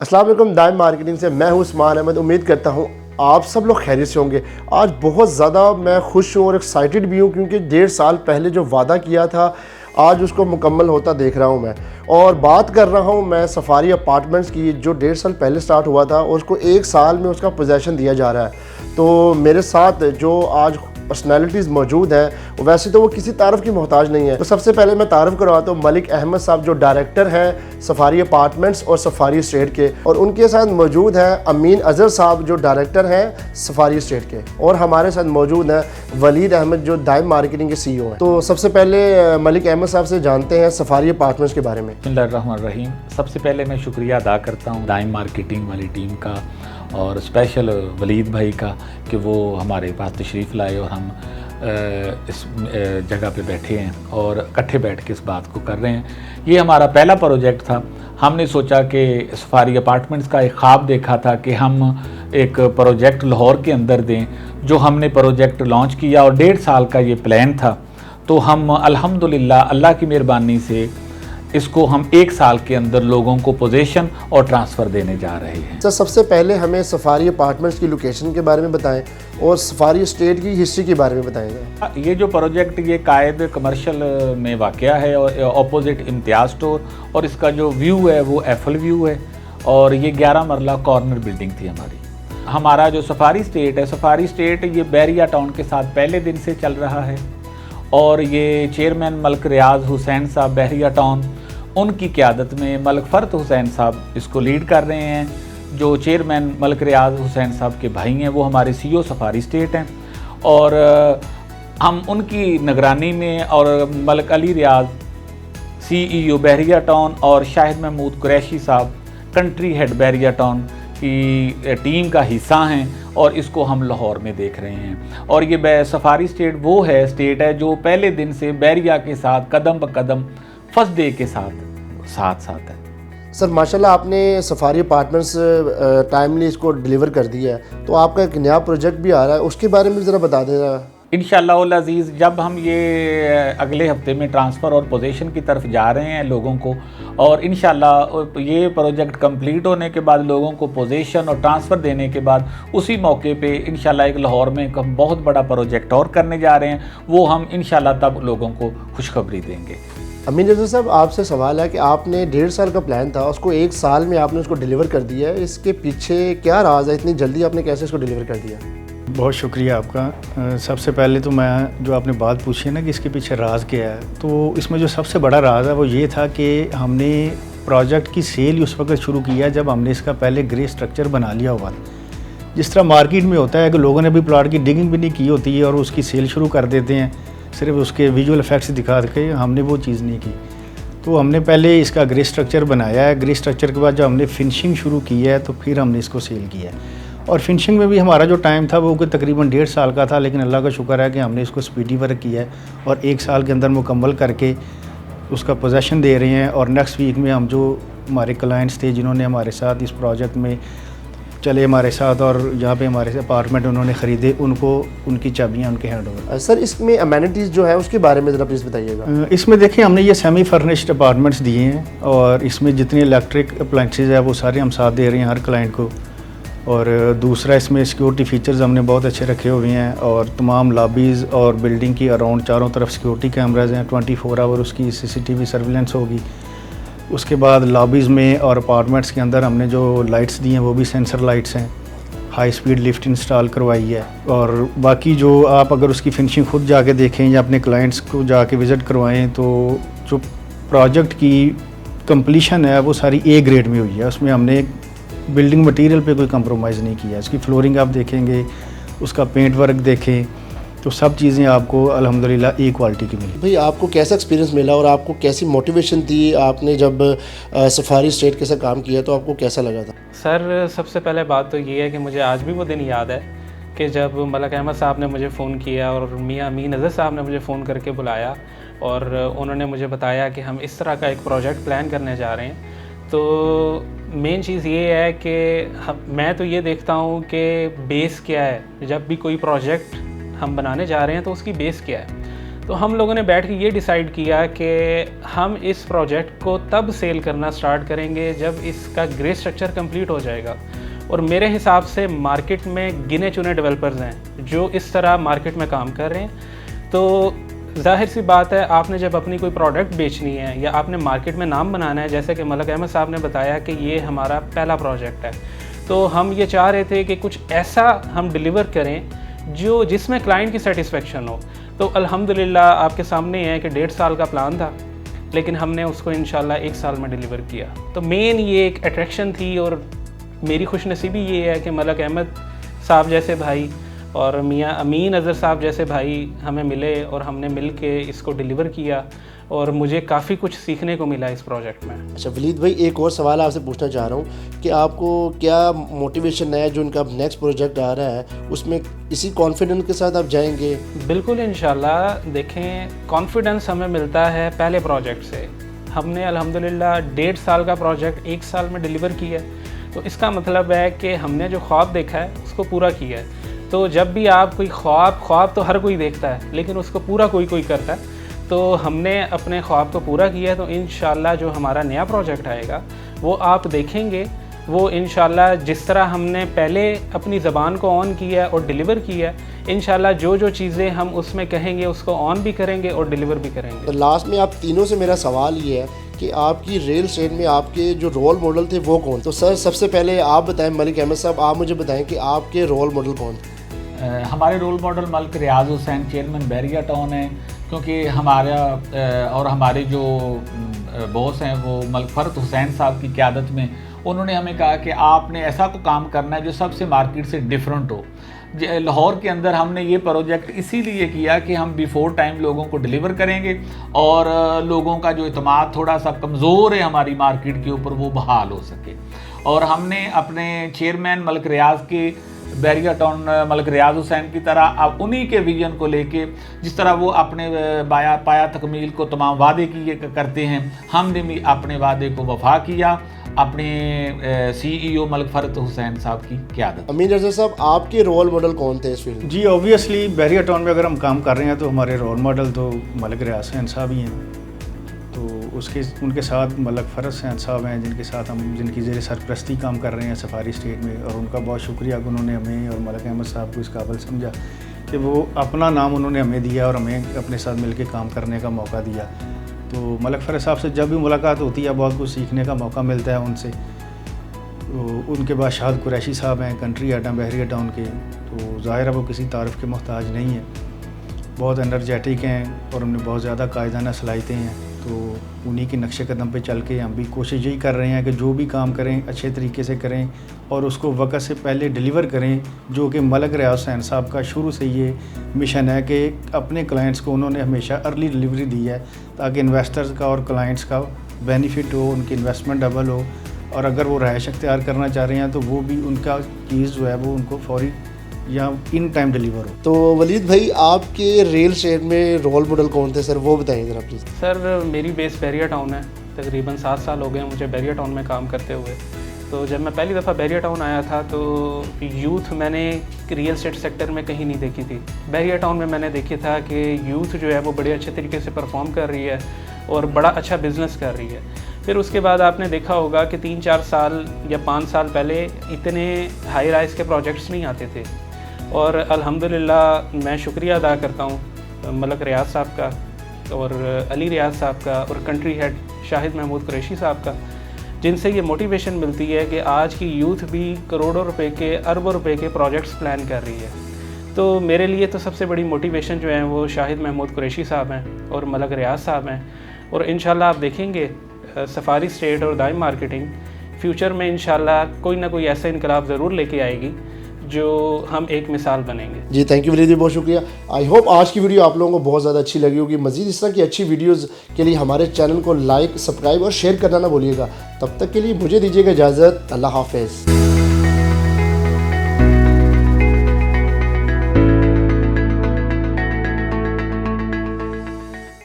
अस्सलाम वालेकुम। दाइम मार्केटिंग से मैं हूं उस्मान अहमद। उम्मीद करता हूं आप सब लोग खैरियत से होंगे। आज बहुत ज़्यादा मैं खुश हूं और एक्साइटेड भी हूं क्योंकि 1.5 साल पहले जो वादा किया था आज उसको मुकम्मल होता देख रहा हूं मैं। और बात कर रहा हूं मैं सफारी अपार्टमेंट्स की, जो 1.5 साल पहले स्टार्ट हुआ था और उसको 1 साल में उसका पोजेसन दिया जा रहा है। तो मेरे साथ जो आज पर्सनैलिटीज़ मौजूद हैं, वैसे तो वो किसी तारफ़ की मोहताज नहीं है। तो सबसे पहले मैं तारफ़ करवाता हूँ मलिक अहमद साहब, जो डायरेक्टर हैं सफारी अपार्टमेंट्स और सफारी स्टेट के, और उनके साथ मौजूद हैं अमीन अज़हर साहब जो डायरेक्टर हैं सफारी स्टेट के, और हमारे साथ मौजूद हैं वलीद अहमद जो दाइम मार्केटिंग के CEO हैं। तो सबसे पहले मलिक अहमद साहब से जानते हैं सफारी अपार्टमेंट्स के बारे में। बिस्मिल्लाहिर्रहमानिर्रहीम। सबसे पहले मैं शुक्रिया अदा करता हूँ दाइम मार्केटिंग वाली टीम का और स्पेशल वलीद भाई का कि वो हमारे पास तशरीफ़ लाए और हम इस जगह पे बैठे हैं और इकट्ठे बैठ के इस बात को कर रहे हैं। ये हमारा पहला प्रोजेक्ट था। हमने सोचा कि सफारी अपार्टमेंट्स का एक ख्वाब देखा था कि हम एक प्रोजेक्ट लाहौर के अंदर दें, जो हमने प्रोजेक्ट लॉन्च किया और 1.5 साल का ये प्लान था। तो हम अल्हम्दुलिल्लाह अल्लाह की मेहरबानी से इसको हम 1 साल के अंदर लोगों को पोजीशन और ट्रांसफ़र देने जा रहे हैं। सर, सबसे पहले हमें सफारी अपार्टमेंट्स की लोकेशन के बारे में बताएं और सफारी स्टेट की हिस्ट्री के बारे में बताएंगे। ये जो प्रोजेक्ट ये कायद कमर्शियल में वाक़या है और ऑपोजिट इम्तियाज़ स्टोर, और इसका जो व्यू है वो एफल व्यू है और ये 11 मरला कॉर्नर बिल्डिंग थी हमारी। हमारा जो सफारी स्टेट है, सफारी स्टेट ये बैरिया टाउन के साथ पहले दिन से चल रहा है और ये चेयरमैन मलिक रियाज हुसैन साहब बैरिया टाउन, उनकी क़यादत में मलिक फ़रत हुसैन साहब इसको लीड कर रहे हैं। जो चेयरमैन मलिक रियाज हुसैन साहब के भाई हैं वो हमारे CEO सफारी स्टेट हैं और हम उनकी निगरानी में, और मलिक अली रियाज CEO बैरिया टाउन और शाहिद महमूद कुरैशी साहब कंट्री हेड बैरिया टाउन की टीम का हिस्सा हैं और इसको हम लाहौर में देख रहे हैं। और ये सफारी स्टेट वो है स्टेट है जो पहले दिन से बैरिया के साथ कदम ब कदम फर्स्ट डे के साथ है। सर माशाल्लाह, आपने सफारी अपार्टमेंट्स टाइमली इसको डिलीवर कर दिया है, तो आपका एक नया प्रोजेक्ट भी आ रहा है, उसके बारे में ज़रा बता देना। इंशाअल्लाह उल अज़ीज़ जब हम ये अगले हफ्ते में ट्रांसफ़र और पोजीशन की तरफ जा रहे हैं लोगों को, और इंशाअल्लाह ये प्रोजेक्ट कंप्लीट होने के बाद लोगों को पोजीशन और ट्रांसफ़र देने के बाद उसी मौके पे इंशाअल्लाह एक लाहौर में एक बहुत बड़ा प्रोजेक्ट और करने जा रहे हैं, वो हम इंशाअल्लाह तब लोगों को खुशखबरी देंगे। अमीन अज़हर साहब, आपसे सवाल है कि आपने 1.5 साल का प्लान था, उसको 1 साल में आपने उसको डिलीवर कर दिया है। इसके पीछे क्या राज है, इतनी जल्दी आपने कैसे इसको डिलीवर कर दिया? बहुत शुक्रिया आपका। सबसे पहले तो मैं जो आपने बात पूछी है ना कि इसके पीछे राज क्या है, तो इसमें जो सबसे बड़ा राज है वो ये था कि हमने प्रोजेक्ट की सेल उस वक्त शुरू किया जब हमने इसका पहले ग्रे स्ट्रक्चर बना लिया हुआ। जिस तरह मार्केट में होता है कि लोगों ने अभी प्लाट की डिगिंग भी नहीं की होती है और उसकी सेल शुरू कर देते हैं सिर्फ उसके विजुअल इफेक्ट्स दिखा के, हमने वो चीज़ नहीं की। तो हमने पहले इसका ग्रे स्ट्रक्चर बनाया है। ग्रे स्ट्रक्चर के बाद जब हमने फिनिशिंग शुरू की है तो फिर हमने इसको सेल किया है। और फिनिशिंग में भी हमारा जो टाइम था वो तकरीबन 1.5 साल का था, लेकिन अल्लाह का शुक्र है कि हमने इसको स्पीडी वर्क किया है और 1 साल के अंदर मुकम्मल करके उसका पोजेसन दे रहे हैं। और नेक्स्ट वीक में हम जो हमारे क्लाइंट्स थे जिन्होंने हमारे साथ इस प्रोजेक्ट में चले हमारे साथ और यहाँ पे हमारे से अपार्टमेंट उन्होंने ख़रीदे, उनको उनकी चाबियाँ उनके हैंड ओवर। सर, इसमें अमेनिटीज़ जो है उसके बारे में ज़रा प्लीज़ बताइएगा। इसमें देखिए हमने ये सेमी फर्निश्ड अपार्टमेंट्स दिए हैं और इसमें जितने इलेक्ट्रिक अप्लाइंसेस है वो सारे हम साथ दे रहे हैं हर क्लाइंट को। और दूसरा इसमें सिक्योरिटी फ़ीचर्स हमने बहुत अच्छे रखे हुए हैं और तमाम लॉबीज़ और बिल्डिंग की अराउंड चारों तरफ सिक्योरिटी कैमराज हैं, 24 आवर उसकी CCTV सर्विलेंस होगी। उसके बाद लॉबीज़ में और अपार्टमेंट्स के अंदर हमने जो लाइट्स दी हैं वो भी सेंसर लाइट्स हैं। हाई स्पीड लिफ्ट इंस्टॉल करवाई है। और बाकी जो आप अगर उसकी फिनिशिंग खुद जाके देखें या अपने क्लाइंट्स को जाके विज़िट करवाएं तो जो प्रोजेक्ट की कंप्लीशन है वो सारी A ग्रेड में हुई है। उसमें हमने बिल्डिंग मटेरियल पे कोई कंप्रोमाइज़ नहीं किया। इसकी फ्लोरिंग आप देखेंगे, उसका पेंट वर्क देखें तो सब चीज़ें आपको अल्हम्दुलिल्लाह A क्वालिटी की मिली। भाई, आपको कैसा एक्सपीरियंस मिला और आपको कैसी मोटिवेशन थी? आपने जब सफारी स्टेट के साथ काम किया तो आपको कैसा लगा था? सर, सबसे पहले बात तो ये है कि मुझे आज भी वो दिन याद है कि जब मलिक अहमद साहब ने मुझे फ़ोन किया और मियाँ अमीन अज़हर साहब ने मुझे फ़ोन करके बुलाया और उन्होंने मुझे बताया कि हम इस तरह का एक प्रोजेक्ट प्लान करने जा रहे हैं। तो मेन चीज़ ये है कि मैं तो ये देखता हूँ कि बेस क्या है। जब भी कोई प्रोजेक्ट हम बनाने जा रहे हैं तो उसकी बेस क्या है। तो हम लोगों ने बैठ के ये डिसाइड किया कि हम इस प्रोजेक्ट को तब सेल करना स्टार्ट करेंगे जब इसका ग्रे स्ट्रक्चर कंप्लीट हो जाएगा। और मेरे हिसाब से मार्केट में गिने चुने डेवलपर्स हैं जो इस तरह मार्केट में काम कर रहे हैं। तो जाहिर सी बात है, आपने जब अपनी कोई प्रोडक्ट बेचनी है या आपने मार्केट में नाम बनाना है, जैसे कि मलक अहमद साहब ने बताया कि ये हमारा पहला प्रोजेक्ट है, तो हम ये चाह रहे थे कि कुछ ऐसा हम डिलीवर करें जिसमें क्लाइंट की सेटिस्फेक्शन हो। तो अल्हम्दुलिल्लाह आपके सामने है कि 1.5 साल का प्लान था, लेकिन हमने उसको इंशाल्लाह 1 साल में डिलीवर किया। तो मेन ये एक अट्रैक्शन थी, और मेरी खुशनसीबी ये है कि मलक अहमद साहब जैसे भाई और मियाँ अमीन अज़हर साहब जैसे भाई हमें मिले और हमने मिल के इसको डिलीवर किया, और मुझे काफ़ी कुछ सीखने को मिला इस प्रोजेक्ट में। अच्छा वलीद भाई, एक और सवाल आपसे पूछना चाह रहा हूँ कि आपको क्या मोटिवेशन है जो उनका नेक्स्ट प्रोजेक्ट आ रहा है, उसमें इसी कॉन्फिडेंस के साथ आप जाएंगे? बिल्कुल इंशाल्लाह। देखें, कॉन्फिडेंस हमें मिलता है पहले प्रोजेक्ट से। हमने अल्हम्दुलिल्लाह 1.5 साल का प्रोजेक्ट 1 साल में डिलीवर किया है, तो इसका मतलब है कि हमने जो ख्वाब देखा है उसको पूरा किया है। तो जब भी आप कोई ख्वाब तो हर कोई देखता है, लेकिन उसको पूरा कोई करता है। तो हमने अपने ख्वाब को पूरा किया है। तो इंशाल्लाह जो हमारा नया प्रोजेक्ट आएगा वो आप देखेंगे, वो इंशाल्लाह जिस तरह हमने पहले अपनी ज़बान को ऑन किया है और डिलीवर किया है, इंशाल्लाह जो चीज़ें हम उसमें कहेंगे उसको ऑन भी करेंगे और डिलीवर भी करेंगे। तो लास्ट में आप तीनों से मेरा सवाल ये है कि आपकी रियल एस्टेट में आपके जो रोल मॉडल थे वो कौन? तो सर सबसे पहले आप बताएं, मलिक अहमद साहब आप मुझे बताएं कि आपके रोल मॉडल कौन थे? हमारे रोल मॉडल मलिक रियाज हुसैन, चेयरमैन बहरिया टाउन है, क्योंकि हमारा और हमारे जो बॉस हैं वो मलिक फ़रत हुसैन साहब की क़यादत में उन्होंने हमें कहा कि आपने ऐसा को काम करना है जो सबसे मार्केट से डिफरेंट हो। लाहौर के अंदर हमने ये प्रोजेक्ट इसीलिए किया कि हम बिफोर टाइम लोगों को डिलीवर करेंगे और लोगों का जो इत्मीनान थोड़ा सा कमज़ोर है हमारी मार्केट के ऊपर, वो बहाल हो सके। और हमने अपने चेयरमैन मलिक रियाज के बहरिया टाउन मलिक रियाज हुसैन की तरह अब उन्हीं के विजन को लेके, जिस तरह वो अपने पाया तकमील को तमाम वादे किए करते हैं, हमने भी अपने वादे को वफा किया अपने CEO मलिक फ़रत हुसैन साहब की क़यादत। अमीन अज़हर साहब, आपके रोल मॉडल कौन थे इस फील्ड में? जी ऑब्वियसली बहरिया टाउन में अगर हम काम कर रहे हैं तो हमारे रोल मॉडल तो मलिक रियाज हुसैन साहब ही हैं। तो उनके साथ मलिक फ़रत हुसैन साहब हैं जिनकी ज़ेर सरपरस्ती काम कर रहे हैं सफारी स्टेट में, और उनका बहुत शुक्रिया कि उन्होंने हमें और मलिक अहमद साहब को इस काबिल समझा कि वो अपना नाम उन्होंने हमें दिया और हमें अपने साथ मिलकर काम करने का मौका दिया। तो मलिक फ़रत साहब से जब भी मुलाकात होती है बहुत कुछ सीखने का मौका मिलता है उनसे। तो उनके बाद शाहिद कुरैशी साहब हैं, कंट्री हेड हैं बहरिया टाउन के, तो ज़ाहिर है वो किसी तारीफ़ के मोहताज नहीं है, बहुत एनर्जेटिक हैं और उनमें बहुत ज़्यादा कायदाना सलाहियतें हैं। तो उन्हीं के नक्शे कदम पे चल के हम भी कोशिश यही कर रहे हैं कि जो भी काम करें अच्छे तरीके से करें और उसको वक्त से पहले डिलीवर करें, जो कि मलिक रियाज हुसैन साहब का शुरू से ये मिशन है कि अपने क्लाइंट्स को उन्होंने हमेशा अर्ली डिलीवरी दी है ताकि इन्वेस्टर्स का और क्लाइंट्स का बेनिफिट हो, उनकी इन्वेस्टमेंट डबल हो, और अगर वो रहायश अख्तियार करना चाह रहे हैं तो वो भी उनका चीज़ जो है वो उनको फौरी या इन टाइम डिलीवर हो। तो वलीद भाई, आपके रियल एस्टेट में रोल मॉडल कौन थे सर, वो बताइए ज़रा प्लीज़। सर मेरी बेस बहरिया टाउन है, तकरीबन 7 साल हो गए मुझे बहरिया टाउन में काम करते हुए। तो जब मैं पहली दफ़ा बहरिया टाउन आया था तो यूथ मैंने रियल एस्टेट सेक्टर में कहीं नहीं देखी थी। बहरिया टाउन में मैंने देखा था कि यूथ जो है वो बड़े अच्छे तरीके से परफॉर्म कर रही है और बड़ा अच्छा बिज़नेस कर रही है। फिर उसके बाद आपने देखा होगा कि 3-4 साल या 5 साल पहले इतने हाई राइज के प्रोजेक्ट्स नहीं आते थे, और अल्हम्दुलिल्लाह मैं शुक्रिया अदा करता हूँ मलिक रियाज साहब का और अली रियाज साहब का और कंट्री हेड शाहिद महमूद कुरैशी साहब का, जिनसे ये मोटिवेशन मिलती है कि आज की यूथ भी करोड़ों रुपए के, अरबों रुपए के प्रोजेक्ट्स प्लान कर रही है। तो मेरे लिए तो सबसे बड़ी मोटिवेशन जो है वो शाहिद महमूद कुरैशी साहब हैं और मलिक रियाज साहब हैं। और इंशाल्लाह आप देखेंगे सफारी स्टेट और दाइम मार्केटिंग फ्यूचर में इंशाल्लाह कोई ना कोई ऐसा इनकलाब ज़रूर लेके आएगी जो हम एक मिसाल बनेंगे। जी थैंक यू वलीद जी, बहुत शुक्रिया। आई होप आज की वीडियो आप लोगों को बहुत ज़्यादा अच्छी लगी होगी। मज़ीद इस तरह की अच्छी वीडियोज़ के लिए हमारे चैनल को लाइक, सब्सक्राइब और शेयर करना ना भूलिएगा। तब तक के लिए मुझे दीजिएगा इजाज़त। अल्लाह हाफ़िज़।